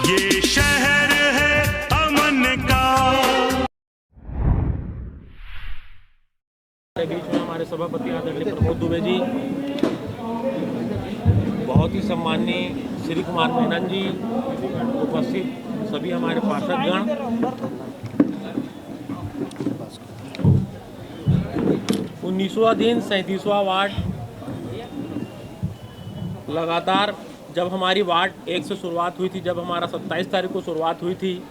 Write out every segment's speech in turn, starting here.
ये शहर है अमन का। बीच में हमारे सभापति आदरणीय प्रमोद दुबे जी, बहुत ही सम्माननीय श्री कुमार मेनन जी, उपस्थित सभी हमारे पार्षदगण, 19वां दिन 37वां वार्ड। लगातार जब हमारी वार्ड 1 से शुरुआत हुई थी, जब हमारा 27 तारीख को शुरुआत हुई थी,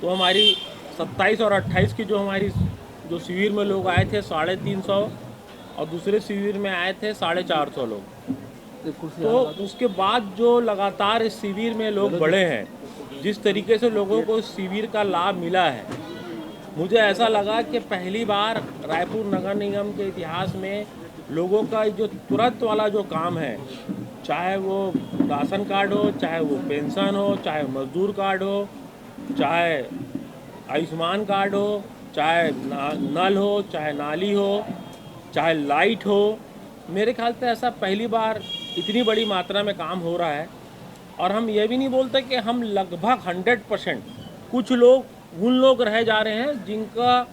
तो हमारी 27 और 28 की जो शिविर में लोग आए थे 350 और दूसरे शिविर में आए थे 450 लोग। तो उसके बाद जो लगातार इस शिविर में लोग बढ़े हैं, जिस तरीके से लोगों को शिविर का लाभ मिला है, मुझे ऐसा लगा कि पहली बार रायपुर नगर निगम के इतिहास में लोगों का जो तुरंत वाला जो काम है, चाहे वो राशन कार्ड हो, चाहे वो पेंशन हो, चाहे मजदूर कार्ड हो, चाहे आयुष्मान कार्ड हो, चाहे नल हो, चाहे नाली हो, चाहे लाइट हो, मेरे ख्याल से ऐसा पहली बार इतनी बड़ी मात्रा में काम हो रहा है। और हम ये भी नहीं बोलते कि हम लगभग 100%, कुछ लोग उन लोग रह जा रहे हैं जिनका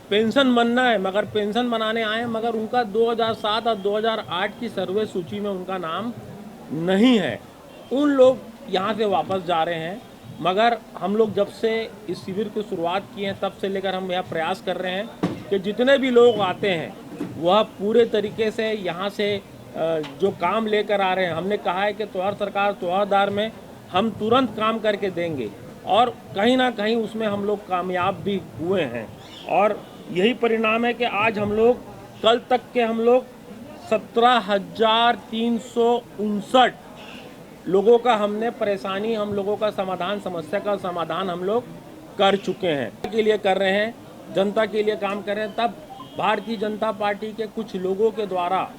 पेंशन बनना है, मगर पेंशन बनाने आए, मगर उनका 2007 और 2008 की सर्वे सूची में उनका नाम नहीं है। उन लोग यहाँ से वापस जा रहे हैं। मगर हम लोग जब से इस शिविर की शुरुआत की है, तब से लेकर हम यह प्रयास कर रहे हैं कि जितने भी लोग आते हैं वह पूरे तरीके से यहाँ से जो काम लेकर आ रहे हैं। हमने कहा है कि त्योहार सरकार त्योहारदार में हम तुरंत काम करके देंगे, और कहीं ना कहीं उसमें हम लोग कामयाब भी हुए हैं। और यही परिणाम है कि आज हम लोग, कल तक के हम लोग 17,359 लोगों का हमने परेशानी, हम लोगों का समाधान, समस्या का समाधान हम लोग कर चुके हैं। के लिए कर रहे हैं, जनता के लिए काम कर रहे हैं। तब भारतीय जनता पार्टी के कुछ लोगों के द्वारा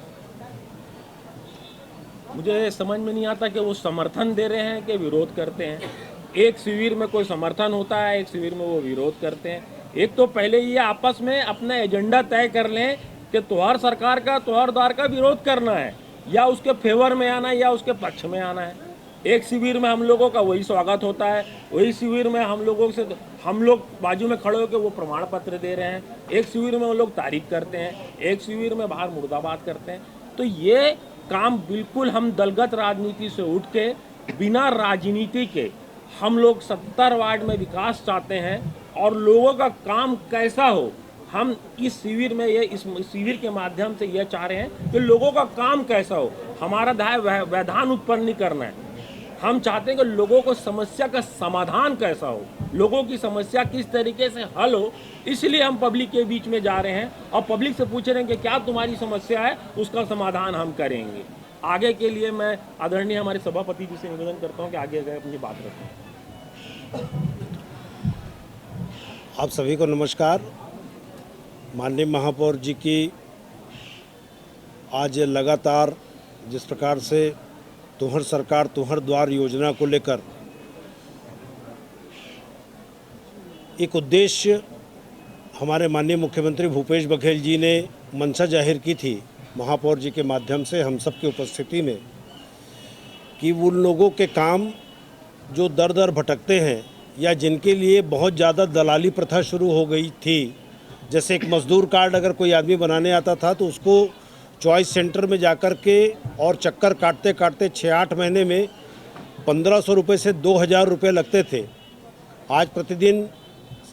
मुझे समझ में नहीं आता कि वो समर्थन दे रहे हैं कि विरोध करते हैं। एक शिविर में कोई समर्थन होता है, एक शिविर में वो विरोध करते हैं। एक तो पहले ये आपस में अपना एजेंडा तय कर लें कि त्योहार सरकार का, त्योहारदार का विरोध करना है, या उसके फेवर में आना है या उसके पक्ष में आना है। एक शिविर में हम लोगों का वही स्वागत होता है, वही शिविर में हम लोग बाजू में खड़े होकर वो प्रमाण पत्र दे रहे हैं। एक शिविर में वो लोग तारीफ करते हैं, एक शिविर में बाहर मुर्दाबाद करते हैं। तो ये काम बिल्कुल हम दलगत राजनीति से उठ के, बिना राजनीति के, हम लोग 70 वार्ड में विकास चाहते हैं और लोगों का काम कैसा हो, हम इस शिविर में इस शिविर के माध्यम से यह चाह रहे हैं कि लोगों का काम कैसा हो। हमारा ध्येय व्यवधान उत्पन्न नहीं करना है। हम चाहते हैं कि लोगों को समस्या का समाधान कैसा हो, लोगों की समस्या किस तरीके से हल हो। इसलिए हम पब्लिक के बीच में जा रहे हैं और पब्लिक से पूछ रहे हैं कि क्या तुम्हारी समस्या है, उसका समाधान हम करेंगे। आगे के लिए मैं आदरणीय हमारे सभापति जी से निवेदन करता हूँ कि आगे अपनी बात रखें। आप सभी को नमस्कार। माननीय महापौर जी की आज लगातार जिस प्रकार से तुहर सरकार तुहर द्वार योजना को लेकर एक उद्देश्य हमारे माननीय मुख्यमंत्री भूपेश बघेल जी ने मंशा जाहिर की थी महापौर जी के माध्यम से हम सब की उपस्थिति में, कि उन लोगों के काम जो दर दर भटकते हैं या जिनके लिए बहुत ज़्यादा दलाली प्रथा शुरू हो गई थी। जैसे एक मज़दूर कार्ड अगर कोई आदमी बनाने आता था तो उसको चॉइस सेंटर में जाकर के और चक्कर काटते काटते 6-8 महीने में 1500 रुपये से 2000 रुपये लगते थे। आज प्रतिदिन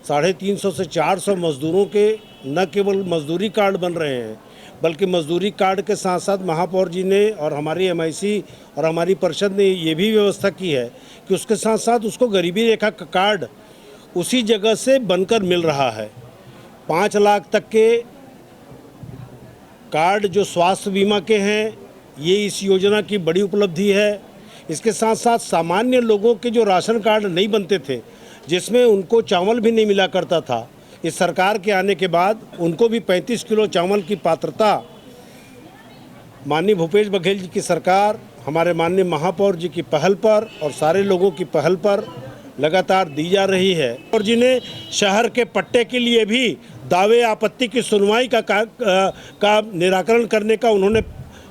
350 से 400 मज़दूरों के न केवल मज़दूरी कार्ड बन रहे हैं, बल्कि मज़दूरी कार्ड के साथ साथ महापौर जी ने और हमारी MIC और हमारी परिषद ने ये भी व्यवस्था की है कि उसके साथ साथ उसको गरीबी रेखा का कार्ड उसी जगह से बनकर मिल रहा है। 5 लाख तक के कार्ड जो स्वास्थ्य बीमा के हैं, ये इस योजना की बड़ी उपलब्धि है। इसके साथ साथ सामान्य लोगों के जो राशन कार्ड नहीं बनते थे, जिसमें उनको चावल भी नहीं मिला करता था, इस सरकार के आने के बाद उनको भी 35 किलो चावल की पात्रता माननीय भूपेश बघेल जी की सरकार, हमारे माननीय महापौर जी की पहल पर और सारे लोगों की पहल पर लगातार दी जा रही है। और जी ने शहर के पट्टे के लिए भी दावे आपत्ति की सुनवाई का निराकरण करने का उन्होंने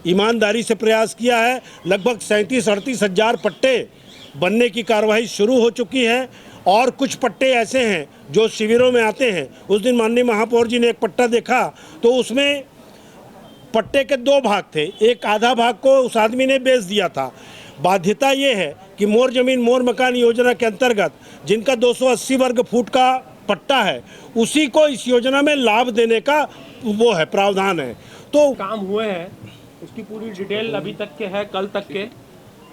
ईमानदारी से प्रयास किया है। लगभग 37-38 हज़ार पट्टे बनने की कार्रवाई शुरू हो चुकी है और कुछ पट्टे ऐसे हैं जो शिविरों में आते हैं। उस दिन माननीय महापौर जी ने एक पट्टा देखा तो उसमें पट्टे के दो भाग थे, एक आधा भाग को उस आदमी ने बेच दिया था। बाध्यता ये है कि मोर जमीन मोर मकान योजना के अंतर्गत जिनका 280 वर्ग फुट का पट्टा है उसी को इस योजना में लाभ देने का वो है, प्रावधान है। तो काम हुए हैं उसकी पूरी डिटेल अभी तक के है, कल तक के,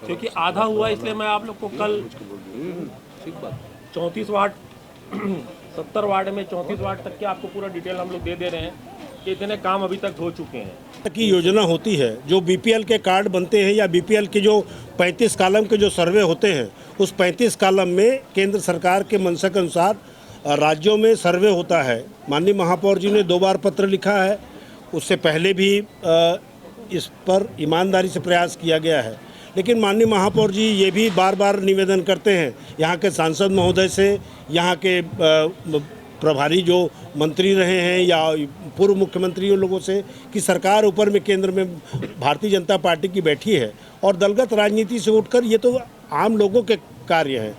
क्योंकि आधा हुआ इसलिए मैं आप लोग को कल 34 वार्ड 70 वार्ड में 34 वार्ड तक के आपको पूरा डिटेल हम लोग दे रहे हैं कि इतने काम अभी तक हो चुके हैं। की योजना होती है, जो बीपीएल के कार्ड बनते हैं या बीपीएल के जो 35 कॉलम के जो सर्वे होते हैं, उस 35 कॉलम में केंद्र सरकार के मंशा के अनुसार राज्यों में सर्वे होता है। माननीय महापौर जी ने 2 बार पत्र लिखा है, उससे पहले भी इस पर ईमानदारी से प्रयास किया गया है। लेकिन माननीय महापौर जी ये भी बार बार निवेदन करते हैं यहाँ के सांसद महोदय से, यहाँ के प्रभारी जो मंत्री रहे हैं या पूर्व मुख्यमंत्री लोगों से, कि सरकार ऊपर में केंद्र में भारतीय जनता पार्टी की बैठी है और दलगत राजनीति से उठकर ये तो आम लोगों के कार्य हैं।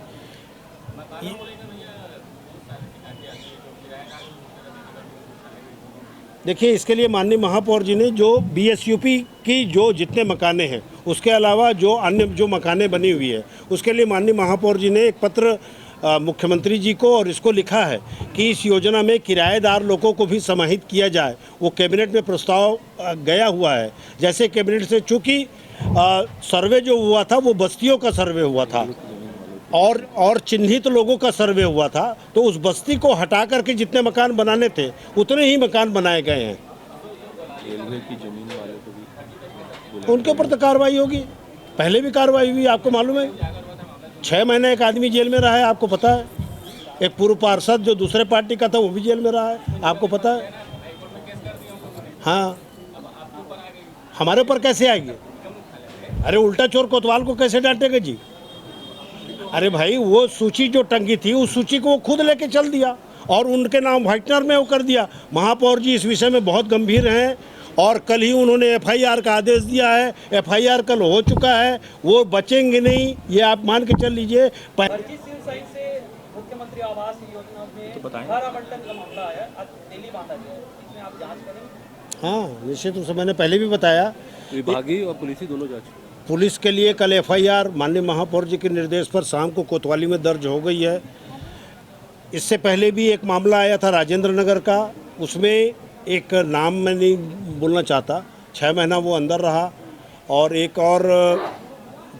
देखिए, इसके लिए माननीय महापौर जी ने जो बीएसयूपी की जो जितने मकाने हैं उसके अलावा जो अन्य जो मकाने बनी हुई है उसके लिए माननीय महापौर जी ने एक पत्र मुख्यमंत्री जी को और इसको लिखा है कि इस योजना में किराएदार लोगों को भी समाहित किया जाए। वो कैबिनेट में प्रस्ताव गया हुआ है। जैसे कैबिनेट से, चूँकि सर्वे जो हुआ था वो बस्तियों का सर्वे हुआ था और चिन्हित लोगों का सर्वे हुआ था, तो उस बस्ती को हटा करके जितने मकान बनाने थे उतने ही मकान बनाए गए हैं। रेलवे की जमीन वाले को भी उनके ऊपर तो कार्रवाई होगी, पहले भी कार्रवाई हुई, आपको मालूम है। 6 महीने एक आदमी जेल में रहा है, आपको पता है। एक पूर्व पार्षद जो दूसरे पार्टी का था वो भी जेल में रहा है, आपको पता है। हाँ, हमारे ऊपर कैसे आएगी? अरे उल्टा चोर कोतवाल को कैसे डांटेगा जी? अरे भाई, वो सूची जो टंगी थी उस सूची को वो खुद लेके चल दिया और उनके नाम व्हाइटनर में वो कर दिया। महापौर जी इस विषय में बहुत गंभीर हैं और कल ही उन्होंने एफआईआर का आदेश दिया है। एफआईआर कल हो चुका है, वो बचेंगे नहीं, ये आप मान के चल लीजिए। मुख्यमंत्री आवास योजना में घर आवंटन का मामला आया, आज दिल्ली बांधा गया है, इसमें आप जांच करेंगे? हाँ, निश्चित रूप से मैंने पहले भी बताया, विभागीय और पुलिस दोनों जांच। पुलिस के लिए कल एफआईआर माननीय महापौर जी के निर्देश पर शाम को कोतवाली में दर्ज हो गई है। इससे पहले भी एक मामला आया था राजेंद्र नगर का, उसमें एक नाम मैं नहीं बोलना चाहता, 6 महीना वो अंदर रहा और एक और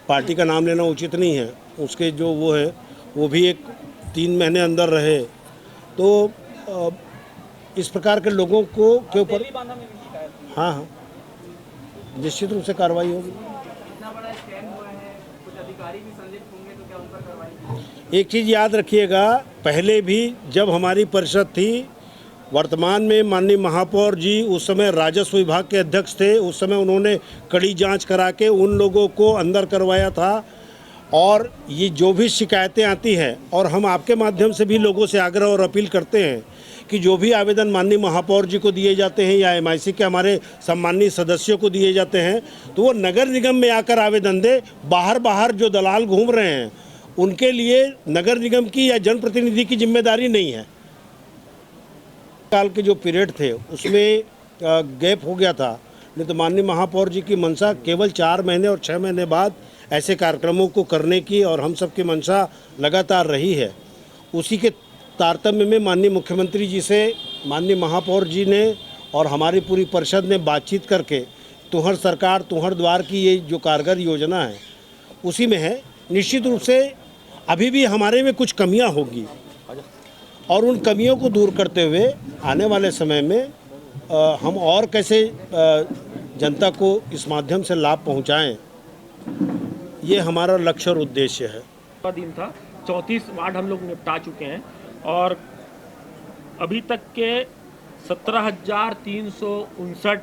पार्टी का नाम लेना उचित नहीं है, उसके जो वो है वो भी एक 3 महीने अंदर रहे। तो इस प्रकार के लोगों को के ऊपर हाँ हाँ निश्चित रूप से कार्रवाई होगी। एक चीज़ याद रखिएगा, पहले भी जब हमारी परिषद थी, वर्तमान में माननीय महापौर जी उस समय राजस्व विभाग के अध्यक्ष थे, उस समय उन्होंने कड़ी जांच करा के उन लोगों को अंदर करवाया था। और ये जो भी शिकायतें आती हैं, और हम आपके माध्यम से भी लोगों से आग्रह और अपील करते हैं कि जो भी आवेदन माननीय महापौर जी को दिए जाते हैं या एमआईसी के हमारे सम्मानित सदस्यों को दिए जाते हैं, तो वो नगर निगम में आकर आवेदन दे। बाहर जो दलाल घूम रहे हैं उनके लिए नगर निगम की या जनप्रतिनिधि की जिम्मेदारी नहीं है। काल के जो पीरियड थे उसमें गैप हो गया था, नहीं तो माननीय महापौर जी की मंशा केवल 4 महीने और 6 महीने बाद ऐसे कार्यक्रमों को करने की और हम सब की मंशा लगातार रही है। उसी के तारतम्य में माननीय मुख्यमंत्री जी से माननीय महापौर जी ने और हमारी पूरी परिषद ने बातचीत करके तुहर सरकार तुहर द्वार की ये जो कारगर योजना है उसी में है। निश्चित रूप से अभी भी हमारे में कुछ कमियां होगी और उन कमियों को दूर करते हुए आने वाले समय में हम और कैसे जनता को इस माध्यम से लाभ पहुंचाएं, ये हमारा लक्ष्य और उद्देश्य है। दिन था 34 वार्ड हम लोग निपटा चुके हैं और अभी तक के 17,359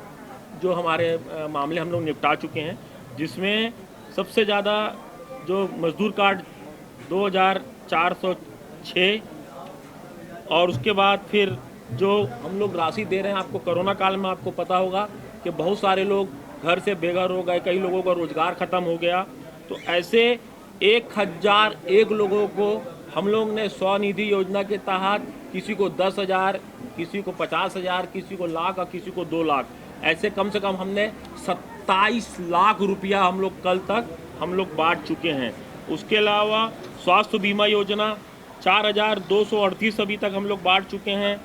जो हमारे मामले हम लोग निपटा चुके हैं, जिसमें सबसे ज़्यादा जो मजदूर कार्ड 2,406 और उसके बाद फिर जो हम लोग राशि दे रहे हैं, आपको कोरोना काल में आपको पता होगा कि बहुत सारे लोग घर से बेघर हो गए, कई लोगों का रोज़गार ख़त्म हो गया। तो ऐसे 1001 लोगों को हम लोग ने स्वनिधि योजना के तहत, किसी को 10,000, किसी को 50,000, किसी को लाख और किसी को 2 लाख, ऐसे कम से कम हमने 27 लाख रुपया हम लोग कल तक हम लोग बांट चुके हैं। उसके अलावा स्वास्थ्य बीमा योजना 4,238 अभी तक हम लोग बांट चुके हैं।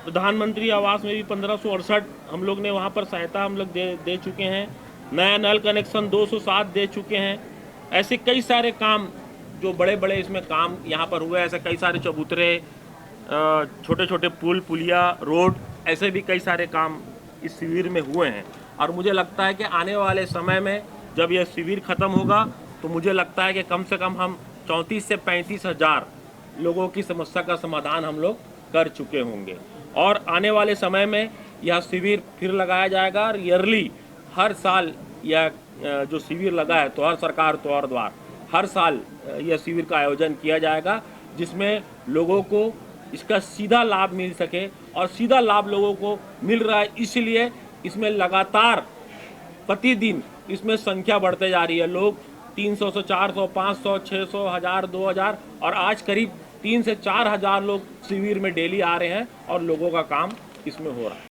प्रधानमंत्री आवास में भी 1568 हम लोग ने वहाँ पर सहायता हम लोग दे चुके हैं। नया नल कनेक्शन 207 दे चुके हैं। ऐसे कई सारे काम जो बड़े बड़े इसमें काम यहाँ पर हुए, ऐसे कई सारे चबूतरे, छोटे छोटे पुल पुलिया रोड, ऐसे भी कई सारे काम इस शिविर में हुए हैं। और मुझे लगता है कि आने वाले समय में जब यह शिविर ख़त्म होगा तो मुझे लगता है कि कम से कम हम 34 से 35 हज़ार लोगों की समस्या का समाधान हम लोग कर चुके होंगे। और आने वाले समय में यह शिविर फिर लगाया जाएगा और ईयरली हर साल यह जो शिविर लगा है तो हर सरकार तो और द्वार हर साल यह शिविर का आयोजन किया जाएगा, जिसमें लोगों को इसका सीधा लाभ मिल सके। और सीधा लाभ लोगों को मिल रहा है, इसलिए इसमें लगातार प्रतिदिन इसमें संख्या बढ़ते जा रही है। लोग 300 से 400, 500, 600, 1000, 2000 और आज करीब 3 से 4 हज़ार लोग शिविर में डेली आ रहे हैं और लोगों का काम इसमें हो रहा है।